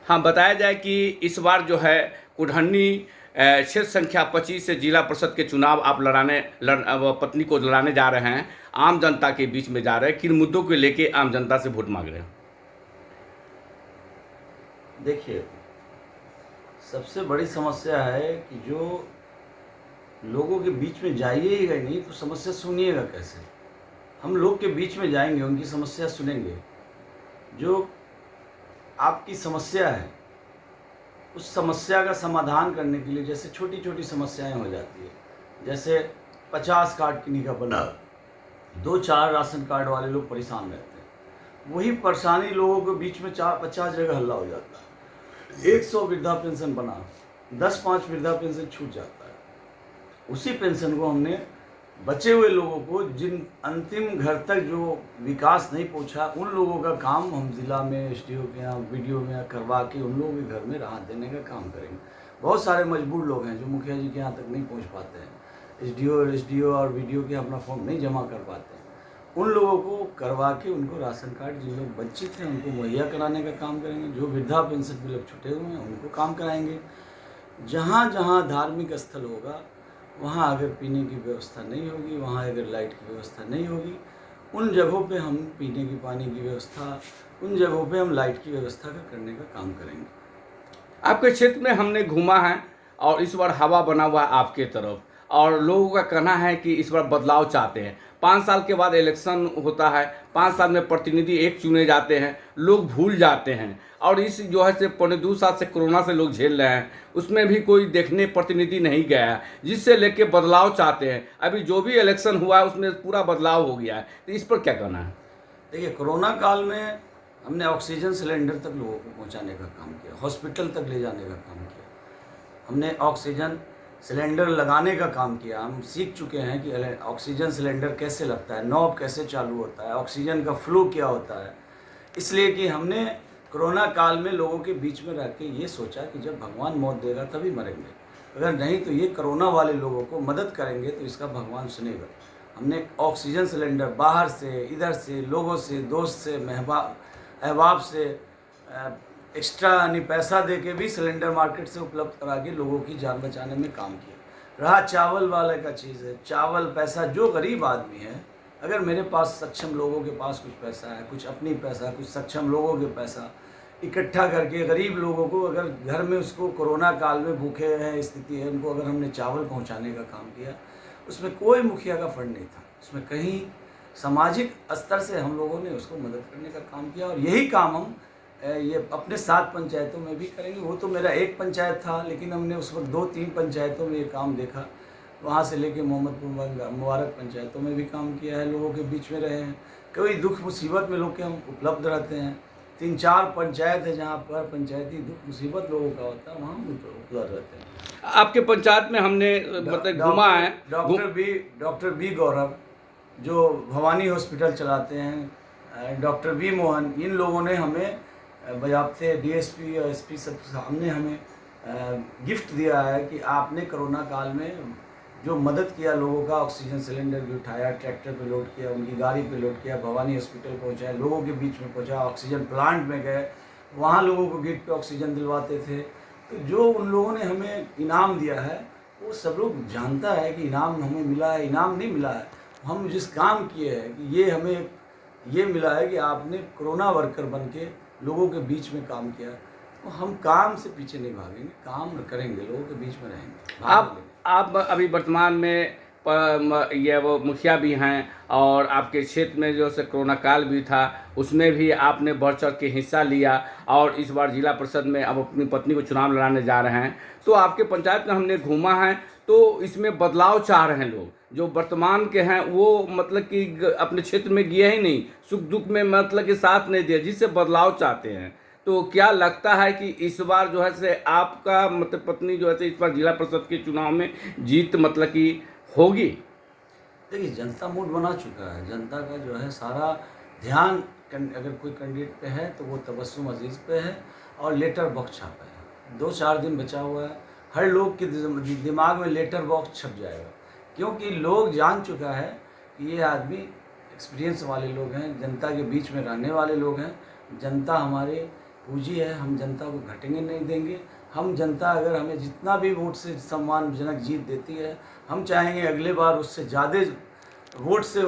हाँ, बताया जाए कि इस बार जो है कुढ़नी क्षेत्र संख्या 25 से जिला परिषद के चुनाव आप पत्नी को लड़ाने जा रहे हैं, आम जनता के बीच में जा रहे हैं। किन मुद्दों को लेके आम जनता से वोट मांग रहे हैं? देखिए, सबसे बड़ी समस्या है कि जो लोगों के बीच में जाइएगा ही नहीं तो समस्या सुनिएगा कैसे। हम लोग के बीच में जाएंगे, उनकी समस्या सुनेंगे, जो आपकी समस्या है उस समस्या का समाधान करने के लिए जैसे छोटी छोटी समस्याएं हो जाती है, जैसे 50 कार्ड किन्हीं का बना, 2-4 राशन कार्ड वाले लोग परेशान रहते हैं, वही परेशानी लोगों के बीच में 4-50 जगह हल्ला हो जाता है। 100 वृद्धा पेंशन बना, 10-5 वृद्धा पेंशन छूट जाता है। उसी पेंशन को हमने बचे हुए लोगों को, जिन अंतिम घर तक जो विकास नहीं पहुंचा, उन लोगों का काम हम जिला में एसडीओ के यहाँ वीडियो में करवा के उन लोगों के घर में राहत देने का काम करेंगे। बहुत सारे मजबूर लोग हैं जो मुखिया जी के यहाँ तक नहीं पहुँच पाते हैं, एसडीओ और वीडियो के अपना फॉर्म नहीं जमा कर पाते हैं, उन लोगों को करवा के उनको राशन कार्ड, जिन लोग वंचित हैं उनको मुहैया कराने का काम करेंगे। जो वृद्धा पेंशन के लोग छुटे हुए हैं उनको काम कराएंगे। जहाँ जहाँ धार्मिक स्थल होगा, वहाँ अगर पीने की व्यवस्था नहीं होगी, वहाँ अगर लाइट की व्यवस्था नहीं होगी, उन जगहों पे हम पीने की पानी की व्यवस्था, उन जगहों पे हम लाइट की व्यवस्था करने का काम करेंगे। आपके क्षेत्र में हमने घूमा है और इस बार हवा बना हुआ है आपके तरफ, और लोगों का कहना है कि इस बार बदलाव चाहते हैं। 5 साल के बाद इलेक्शन होता है, 5 साल में प्रतिनिधि एक चुने जाते हैं, लोग भूल जाते हैं, और इस जो है से 2.25 साल से कोरोना से लोग झेल रहे हैं, उसमें भी कोई देखने प्रतिनिधि नहीं गया है, जिससे लेके बदलाव चाहते हैं। अभी जो भी इलेक्शन हुआ है उसमें पूरा बदलाव हो गया है, तो इस पर क्या कहना है? देखिए, कोरोना काल में हमने ऑक्सीजन सिलेंडर तक लोगों को पहुंचाने का काम किया, हॉस्पिटल तक ले जाने का काम किया, हमने ऑक्सीजन सिलेंडर लगाने का काम किया। हम सीख चुके हैं कि ऑक्सीजन सिलेंडर कैसे लगता है, नॉब कैसे चालू होता है, ऑक्सीजन का फ्लो क्या होता है। इसलिए कि हमने कोरोना काल में लोगों के बीच में रह के ये सोचा कि जब भगवान मौत देगा तभी मरेंगे, अगर नहीं तो ये कोरोना वाले लोगों को मदद करेंगे तो इसका भगवान सुनेगा। हमने ऑक्सीजन सिलेंडर बाहर से, इधर से, लोगों से, दोस्त से, अहबाब से एक्स्ट्रा यानी पैसा दे के भी सिलेंडर मार्केट से उपलब्ध करा के लोगों की जान बचाने में काम किया। रहा चावल वाले का चीज़ है, चावल पैसा, जो गरीब आदमी है, अगर मेरे पास सक्षम लोगों के पास कुछ पैसा है, कुछ अपनी पैसा, कुछ सक्षम लोगों के पैसा इकट्ठा करके गरीब लोगों को, अगर घर में उसको कोरोना काल में भूखे हैं स्थिति है, उनको अगर हमने चावल पहुंचाने का काम किया, उसमें कोई मुखिया का फंड नहीं था, उसमें कहीं सामाजिक स्तर से हम लोगों ने उसको मदद करने का काम किया। और यही काम हम ये अपने 7 पंचायतों में भी करेंगे। वो तो मेरा एक पंचायत था, लेकिन हमने उस वक्त 2-3 पंचायतों में ये काम देखा, वहाँ से लेके मोहम्मदपुर, मुबारक पंचायतों में भी काम किया है, लोगों के बीच में रहे हैं। कोई दुख मुसीबत में लोग के हम उपलब्ध रहते हैं। 3-4 पंचायत है जहाँ पर पंचायती दुख मुसीबत लोगों का होता है, वहाँ उपलब्ध रहते हैं। आपके पंचायत में हमने मतलब घूमा है। डॉक्टर बी गौरव जो भवानी हॉस्पिटल चलाते हैं, डॉक्टर वी मोहन, इन लोगों ने हमें बजाबते डीएसपी और एसपी सब सामने हमें गिफ्ट दिया है कि आपने कोरोना काल में जो मदद किया लोगों का, ऑक्सीजन सिलेंडर भी उठाया, ट्रैक्टर पे लोड किया, उनकी गाड़ी पे लोड किया, भवानी हॉस्पिटल पहुंचाया, लोगों के बीच में पहुंचा, ऑक्सीजन प्लांट में गए, वहाँ लोगों को गेट पे ऑक्सीजन दिलवाते थे। तो जो उन लोगों ने हमें इनाम दिया है वो सब लोग जानता है कि इनाम हमें मिला है, इनाम नहीं मिला है। हम जिस काम किए हैं कि ये हमें ये मिला है कि आपने कोरोना वर्कर बन के लोगों के बीच में काम किया, तो हम काम से पीछे नहीं भागेंगे, काम करेंगे, लोगों के बीच में रहेंगे। आप अभी वर्तमान में ये वो मुखिया भी हैं, और आपके क्षेत्र में जो से कोरोना काल भी था उसमें भी आपने बढ़ चढ़ के हिस्सा लिया, और इस बार जिला परिषद में अब अपनी पत्नी को चुनाव लड़ाने जा रहे हैं। तो आपके पंचायत में हमने घूमा है, तो इसमें बदलाव चाह रहे हैं लोग। जो वर्तमान के हैं वो मतलब कि अपने क्षेत्र में गए ही नहीं, सुख दुख में मतलब कि साथ नहीं दिया, जिससे बदलाव चाहते हैं। तो क्या लगता है कि इस बार जो है से आपका मतलब पत्नी जो है से इस बार जिला परिषद के चुनाव में जीत मतलब कि होगी? देखिए, जनता मूड बना चुका है। जनता का जो है सारा ध्यान अगर कोई कैंडिडेट पे है तो वो तबस्सुम अजीज़ पे है और लेटर बॉक्स छापा है। 2-4 दिन बचा हुआ है, हर लोग के दिमाग में लेटर बॉक्स छप जाएगा, क्योंकि लोग जान चुका है कि ये आदमी एक्सपीरियंस वाले लोग हैं, जनता के बीच में रहने वाले लोग हैं। जनता हमारे पूंजी है, हम जनता को घटेंगे नहीं देंगे। हम जनता अगर हमें जितना भी वोट से सम्मानजनक जीत देती है, हम चाहेंगे अगले बार उससे ज़्यादा वोट से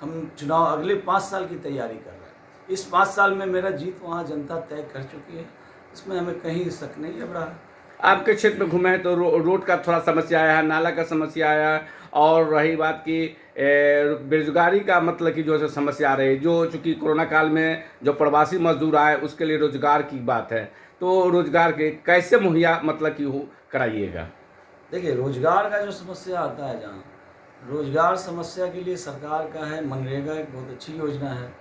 हम चुनाव अगले 5 साल की तैयारी कर रहे हैं। इस 5 साल में मेरा जीत वहाँ जनता तय कर चुकी है, इसमें हमें कहीं शक नहीं है। बड़ा आपके क्षेत्र में घूमे हैं तो रोड का थोड़ा समस्या आया है, नाला का समस्या आया है, और रही बात की बेरोजगारी का मतलब कि जो है समस्या आ रही है, जो चूँकि कोरोना काल में जो प्रवासी मजदूर आए उसके लिए रोजगार की बात है, तो रोजगार के कैसे मुहैया मतलब कि हो कराइएगा? देखिए, रोजगार का जो समस्या आता है, जहाँ रोजगार समस्या के लिए सरकार का है मनरेगा, एक बहुत अच्छी योजना है।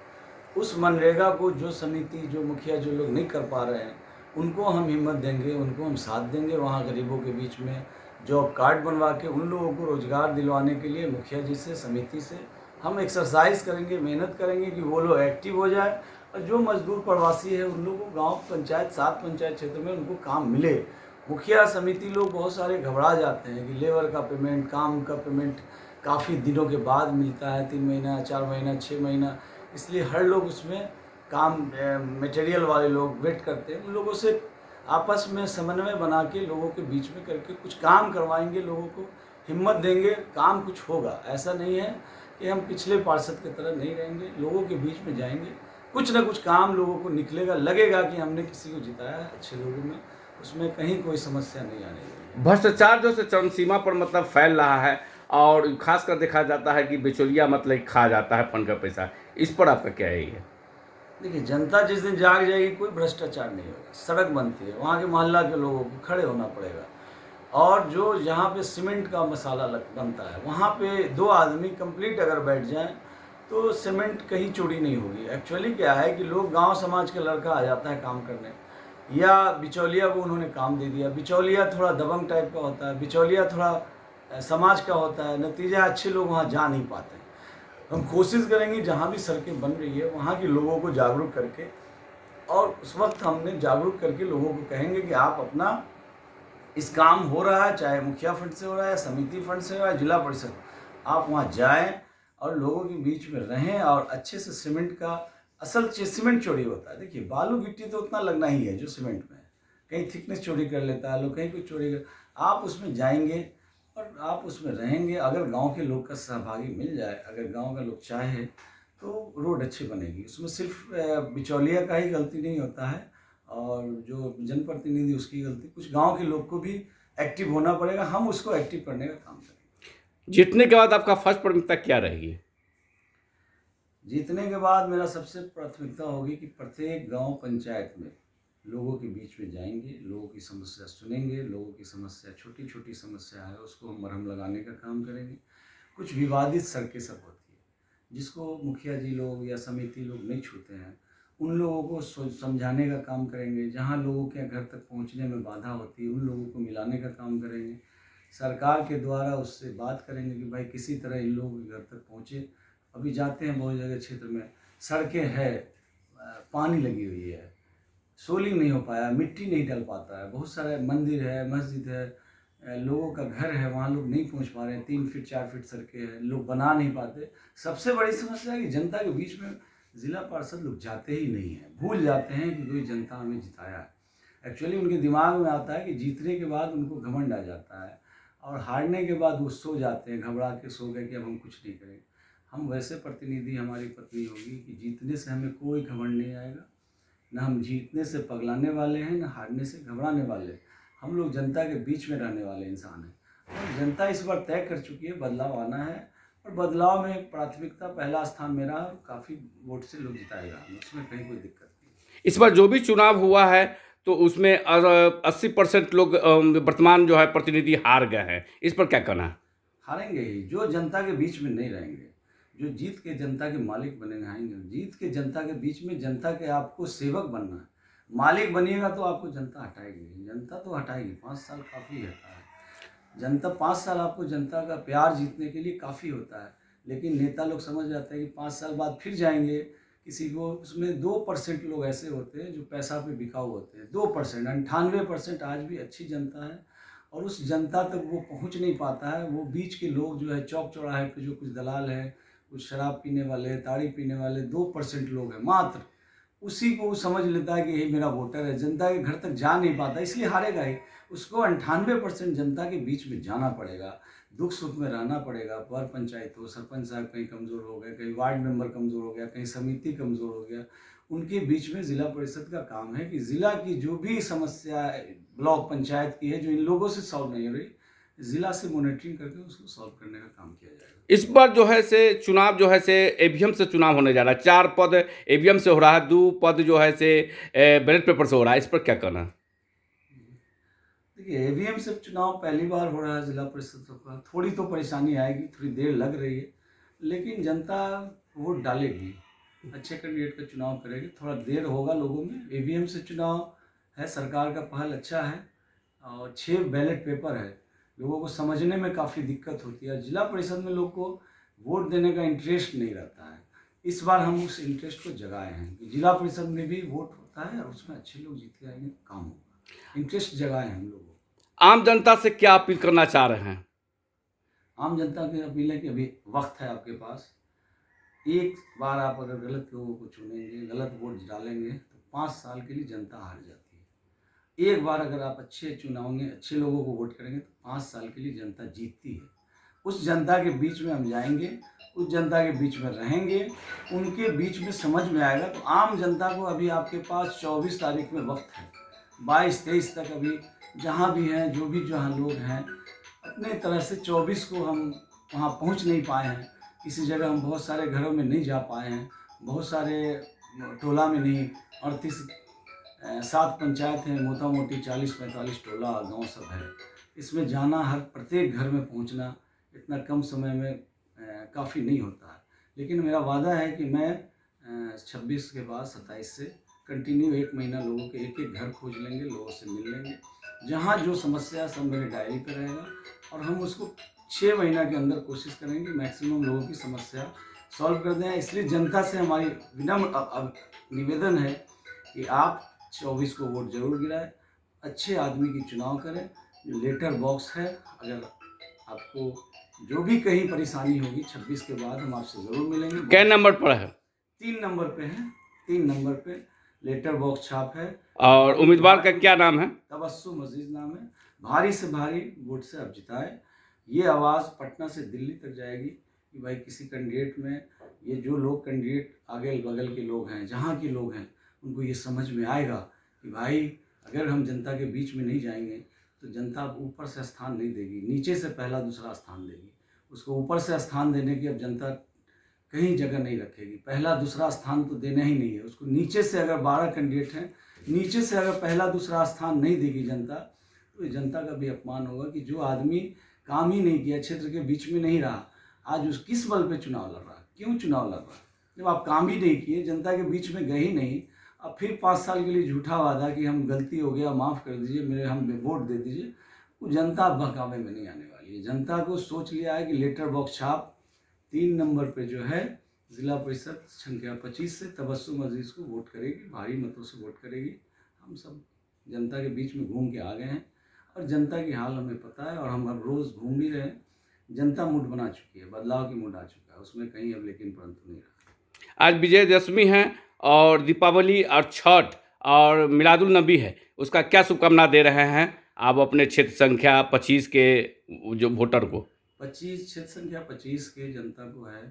उस मनरेगा को जो समिति, जो मुखिया, जो लोग नहीं कर पा रहे हैं, उनको हम हिम्मत देंगे, उनको हम साथ देंगे। वहाँ गरीबों के बीच में जॉब कार्ड बनवा के उन लोगों को रोज़गार दिलवाने के लिए मुखिया जी से, समिति से हम एक्सरसाइज करेंगे, मेहनत करेंगे कि वो लोग एक्टिव हो जाए, और जो मजदूर प्रवासी है उन लोगों को गाँव पंचायत, 7 पंचायत क्षेत्र में उनको काम मिले। मुखिया समिति लोग बहुत सारे घबरा जाते हैं कि लेबर का पेमेंट, काम का पेमेंट काफ़ी दिनों के बाद मिलता है, 3 महीना, 4 महीना, 6 महीना, इसलिए हर लोग उसमें काम मटेरियल वाले लोग वेट करते हैं। उन लोगों से आपस में समन्वय बना के लोगों के बीच में करके कुछ काम करवाएंगे, लोगों को हिम्मत देंगे, काम कुछ होगा। ऐसा नहीं है कि हम पिछले पार्षद की तरह नहीं रहेंगे, लोगों के बीच में जाएंगे, कुछ ना कुछ काम लोगों को निकलेगा, लगेगा कि हमने किसी को जिताया है अच्छे लोगों में, उसमें कहीं कोई समस्या नहीं आने वाली। भ्रष्टाचार जो से चरम सीमा पर मतलब फैल रहा है, और खासकर देखा जाता है कि बिचौलिया मतलब खा जाता है फंड का पैसा, इस पर आपका क्या है? देखिए, जनता जिस दिन जाग जाएगी कोई भ्रष्टाचार नहीं होगा। सड़क बनती है, वहाँ के मोहल्ला के लोगों को खड़े होना पड़ेगा, और जो जहाँ पे सीमेंट का मसाला बनता है वहाँ पे 2 आदमी कंप्लीट अगर बैठ जाएं तो सीमेंट कहीं चोरी नहीं होगी। एक्चुअली क्या है कि लोग, गांव समाज का लड़का आ जाता है काम करने, या बिचौलिया को उन्होंने काम दे दिया। बिचौलिया थोड़ा दबंग टाइप का होता है, बिचौलिया थोड़ा समाज का होता है, नतीजा अच्छे लोग वहाँ जा नहीं पाते। हम कोशिश करेंगे जहाँ भी सड़कें बन रही है वहाँ के लोगों को जागरूक करके, और उस वक्त हमने जागरूक करके लोगों को कहेंगे कि आप अपना इस काम हो रहा है, चाहे मुखिया फंड से हो रहा है, समिति फंड से हो रहा है, जिला परिषद, आप वहाँ जाएं और लोगों के बीच में रहें, और अच्छे से सीमेंट का असल चीज, सीमेंट चोरी होता है। देखिए, बालू गिट्टी तो उतना लगना ही है जो सीमेंट में है, कहीं थिकनेस चोरी कर लेता है लोग, कहीं कुछ चोरी कर, आप उसमें जाएंगे और आप उसमें रहेंगे। अगर गांव के लोग का सहभागी मिल जाए, अगर गांव का लोग चाहे तो रोड अच्छी बनेगी। उसमें सिर्फ बिचौलिया का ही गलती नहीं होता है, और जो जनप्रतिनिधि उसकी गलती, कुछ गांव के लोग को भी एक्टिव होना पड़ेगा। हम उसको एक्टिव करने का काम करेंगे। जीतने के बाद आपका फर्स्ट प्राथमिकता क्या रहेगी? जीतने के बाद मेरा सबसे प्राथमिकता होगी कि प्रत्येक गांव पंचायत में लोगों के बीच में जाएंगे, लोगों की समस्या सुनेंगे, लोगों की समस्या, छोटी छोटी समस्या है उसको हम मरहम लगाने का काम करेंगे। कुछ विवादित सड़कें सब होती है जिसको मुखिया जी लोग या समिति लोग नहीं छूते हैं, उन लोगों को समझाने का काम करेंगे। जहाँ लोगों के घर तक पहुँचने में बाधा होती है उन लोगों को मिलाने का काम करेंगे। सरकार के द्वारा उससे बात करेंगे कि भाई किसी तरह इन लोगों के घर तक पहुँचे। अभी जाते हैं बहुत जगह क्षेत्र में, सड़कें है, पानी लगी हुई है, सोलिंग नहीं हो पाया, मिट्टी नहीं डल पाता है, बहुत सारे मंदिर है, मस्जिद है, लोगों का घर है, वहाँ लोग नहीं पहुँच पा रहे हैं, 3 फीट 4 फीट सड़कें हैं, लोग बना नहीं पाते। सबसे बड़ी समस्या है कि जनता के बीच में जिला पार्षद लोग जाते ही नहीं हैं, भूल जाते हैं कि कोई जनता हमें जिताया है। एक्चुअली उनके दिमाग में आता है कि जीतने के बाद उनको घमंड आ जाता है, और हारने के बाद वो सो जाते हैं, घबरा के सो गए कि अब हम कुछ नहीं करेंगे। हम वैसे प्रतिनिधि, हमारी पत्नी होगी कि जीतने से हमें कोई घमंड नहीं आएगा, ना हम जीतने से पगलाने वाले हैं, ना हारने से घबराने वाले हैं। हम लोग जनता के बीच में रहने वाले इंसान हैं, और जनता इस बार तय कर चुकी है बदलाव आना है, और बदलाव में प्राथमिकता पहला स्थान मेरा, और काफ़ी वोट से लोग जिताएगा, उसमें कहीं कोई दिक्कत नहीं। इस बार जो भी चुनाव हुआ है तो उसमें 80% लोग वर्तमान जो है प्रतिनिधि हार गए हैं, इस पर क्या कहना है? हारेंगे ही जो जनता के बीच में नहीं रहेंगे, जो जीत के जनता के मालिक बने आएंगे। जीत के जनता के बीच में, जनता के आपको सेवक बनना है, मालिक बनिएगा तो आपको जनता हटाएगी, जनता तो हटाएगी। 5 साल काफ़ी होता है, जनता 5 साल आपको जनता का प्यार जीतने के लिए काफ़ी होता है, लेकिन नेता लोग समझ जाते हैं कि 5 साल बाद फिर जाएंगे किसी को। उसमें 2% लोग ऐसे होते हैं जो पैसा पे बिकाऊ होते हैं, 2%। 98% आज भी अच्छी जनता है, और उस जनता तक वो पहुंच नहीं पाता है। वो बीच के लोग जो है, चौक चौराहे पे जो कुछ दलाल है, कुछ शराब पीने वाले, ताड़ी पीने वाले 2% लोग हैं मात्र, उसी को वो समझ लेता है कि यही मेरा वोटर है, जनता के घर तक जा नहीं पाता, इसलिए हारेगा ही। उसको 98% जनता के बीच में जाना पड़ेगा, दुख सुख में रहना पड़ेगा। पर पंचायत हो, सरपंच साहब कहीं कमज़ोर हो गए, कहीं वार्ड मेंबर कमज़ोर हो गया, कहीं समिति कमज़ोर हो गया, उनके बीच में ज़िला परिषद का काम है कि ज़िला की जो भी समस्या ब्लॉक पंचायत की है, जो इन लोगों से सॉल्व नहीं हो रही, ज़िला से मॉनिटरिंग करके उसको सॉल्व करने का काम किया जाएगा। इस बार जो है से चुनाव जो है से ईवीएम से चुनाव होने जा रहा है। 4 पद ईवीएम से हो रहा है, 2 पद जो है से बैलेट पेपर से हो रहा है। इस पर क्या कहना है? देखिए, ईवीएम से चुनाव पहली बार हो रहा है जिला परिषद का। थोड़ी तो परेशानी आएगी, थोड़ी देर लग रही है, लेकिन जनता वोट डालेगी, अच्छे कैंडिडेट का चुनाव करेगी। थोड़ा देर होगा लोगों में। ईवीएम से चुनाव है, सरकार का पहल अच्छा है और 6 बैलेट पेपर है, लोगों को समझने में काफ़ी दिक्कत होती है। जिला परिषद में लोग को वोट देने का इंटरेस्ट नहीं रहता है। इस बार हम उस इंटरेस्ट को जगाए हैं कि जिला परिषद में भी वोट होता है और उसमें अच्छे लोग जीत के आएंगे, काम होगा। इंटरेस्ट जगाए हैं हम लोगों को। आम जनता से क्या अपील करना चाह रहे हैं? आम जनता की अपील है कि अभी वक्त है आपके पास। एक बार आप अगर गलत लोगों को चुनेंगे, गलत वोट डालेंगे, तो 5 साल के लिए जनता हार जाती है। एक बार अगर आप अच्छे चुनाओगे, अच्छे लोगों को वोट करेंगे, तो 5 साल के लिए जनता जीतती है। उस जनता के बीच में हम जाएंगे, उस जनता के बीच में रहेंगे, उनके बीच में समझ में आएगा। तो आम जनता को अभी आपके पास 24 तारीख में वक्त है, 22-23 तक अभी जहाँ भी हैं, जो भी जहाँ लोग हैं, अपने तरह से 24 को हम वहाँ पहुँच नहीं पाए हैं। किसी जगह हम बहुत सारे घरों में नहीं जा पाए हैं, बहुत सारे टोला में नहीं। 38 7 पंचायत हैं, मोटा मोटी 40-45 टोला गांव सब है। इसमें जाना, हर प्रत्येक घर में पहुंचना इतना कम समय में काफ़ी नहीं होता है। लेकिन मेरा वादा है कि मैं 26 के बाद 27 से कंटिन्यू 1 महीना लोगों के एक घर खोज लेंगे, लोगों से मिल लेंगे। जहाँ जो समस्या सब मेरे डायरी पर रहेगा और हम उसको 6 महीना के अंदर कोशिश करेंगे मैक्सिमम लोगों की समस्या सॉल्व कर दें। इसलिए जनता से हमारी विनम्र निवेदन है कि आप 24 को वोट जरूर गिराएं, अच्छे आदमी की चुनाव करें। जो लेटर बॉक्स है, अगर आपको जो भी कहीं परेशानी होगी 26 के बाद हम आपसे ज़रूर मिलेंगे। कै नंबर पर है? 3 नंबर पे है, 3 नंबर पे लेटर बॉक्स छाप है। और उम्मीदवार का क्या नाम है? तबस्सुम अजीज नाम है। भारी से भारी वोट से आप जिताए। ये आवाज़ पटना से दिल्ली तक जाएगी कि भाई किसी कैंडिडेट में, ये जो लोग कैंडिडेट आगे बगल के लोग हैं, जहाँ के लोग हैं, उनको ये समझ में आएगा कि भाई अगर हम जनता के बीच में नहीं जाएंगे तो जनता ऊपर से स्थान नहीं देगी, नीचे से पहला दूसरा स्थान देगी। उसको ऊपर से स्थान देने की अब जनता कहीं जगह नहीं रखेगी। पहला दूसरा स्थान तो देना ही नहीं है उसको। नीचे से अगर 12 कैंडिडेट हैं, नीचे से अगर पहला दूसरा स्थान नहीं देगी जनता, तो जनता का भी अपमान होगा कि जो आदमी काम ही नहीं किया, क्षेत्र के बीच में नहीं रहा, आज उस किस बल पे चुनाव लड़ रहा है? क्यों चुनाव लड़ रहा है? जब आप काम ही नहीं किए, जनता के बीच में गए ही नहीं, अब फिर 5 साल के लिए झूठा वादा कि हम गलती हो गया, माफ़ कर दीजिए, मेरे हम वोट दे दीजिए, वो जनता अब बहकावे में नहीं आने वाली है। जनता को सोच लिया है कि लेटर बॉक्स छाप 3 नंबर पे जो है जिला परिषद संख्या 25 से तबस्सुम अजीज़ को वोट करेगी, भारी मतों से वोट करेगी। हम सब जनता के बीच में घूम के आ गए हैं और जनता की हाल हमें पता है और हम अब रोज़ घूम भी रहे हैं। जनता मूड बना चुकी है, बदलाव की मूड आ चुका है, उसमें कहीं अब लेकिन परंतु नहीं रहा। आज विजयदशमी है और दीपावली और छठ और मिलादुल नबी है, उसका क्या शुभकामना दे रहे हैं आप अपने क्षेत्र संख्या 25 के जो वोटर को? 25 क्षेत्र संख्या 25 के जनता को है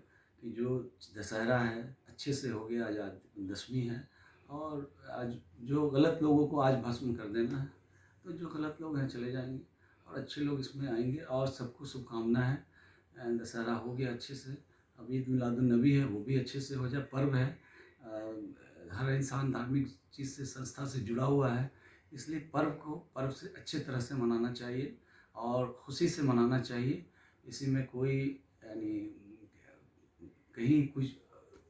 कि जो दशहरा है अच्छे से हो गया, आज दशमी है और आज जो गलत लोगों को आज भस्म कर देना है। तो जो गलत लोग हैं चले जाएंगे और अच्छे लोग इसमें आएंगे और सबको शुभकामना है। दशहरा हो गया अच्छे से, अब ईद मिलादुन्नबी है, वो भी अच्छे से हो जाए। पर्व है, हर इंसान धार्मिक चीज़ से, संस्था से जुड़ा हुआ है, इसलिए पर्व को पर्व से अच्छे तरह से मनाना चाहिए और खुशी से मनाना चाहिए। इसी में कोई यानी कहीं कुछ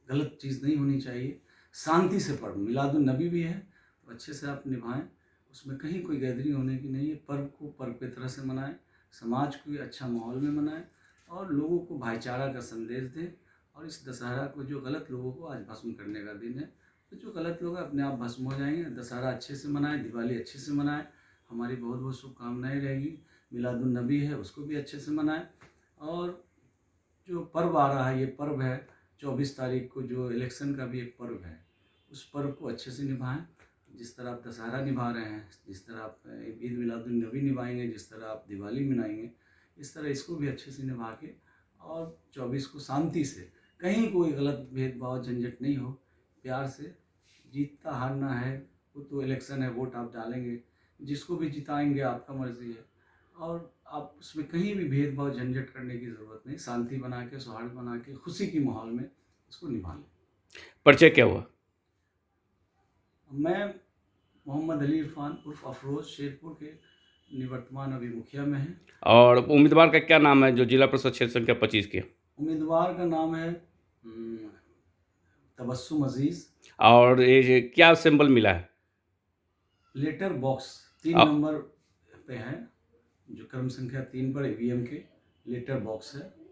गलत चीज़ नहीं होनी चाहिए। शांति से पर्व मिलादुन्नबी भी है तो अच्छे से आप निभाएं, उसमें कहीं कोई गैदरिंग होने की नहीं है। पर्व को पर्व की तरह से मनाएं, समाज को अच्छा माहौल में मनाएं और लोगों को भाईचारा का संदेश दें। और इस दशहरा को, जो गलत लोगों को आज भस्म करने का दिन है, तो जो गलत लोग अपने आप भस्म हो जाएंगे। दशहरा अच्छे से मनाएं, दिवाली अच्छे से मनाएं, हमारी बहुत बहुत शुभकामनाएँ रहेगी। मिलादुन्नबी है, उसको भी अच्छे से मनाएं। और जो पर्व आ रहा है, ये पर्व है 24 तारीख को, जो इलेक्शन का भी एक पर्व है, उस पर्व को अच्छे से निभाएं। जिस तरह आप दशहरा निभा रहे हैं, जिस तरह आप ईद मिलादुन नबी निभाएंगे, जिस तरह आप दिवाली मनाएंगे, इस तरह इसको भी अच्छे से निभा के और 24 को शांति से, कहीं कोई गलत भेदभाव झंझट नहीं हो, प्यार से। जीतता हारना है वो तो इलेक्शन है, वोट आप डालेंगे, जिसको भी जिताएंगे आपका मर्जी है, और आप उसमें कहीं भी भेदभाव झंझट करने की ज़रूरत नहीं। शांति बना के, सौहार्द बना के, खुशी की माहौल में इसको निभा लें। परिचय क्या हुआ? मैं मोहम्मद अली इरफान उर्फ अफरोज़ शेरपुर के निवर्तमान अभी मुखिया में हैं। और उम्मीदवार का क्या नाम है जो जिला परिषद क्षेत्र संख्या 25 के? उम्मीदवार का नाम है तबस्सुम अजीज़। और ये क्या सिंबल मिला है? लेटर बॉक्स 3 आ- नंबर पे है, जो क्रम संख्या 3 पर ईवीएम के लेटर बॉक्स है।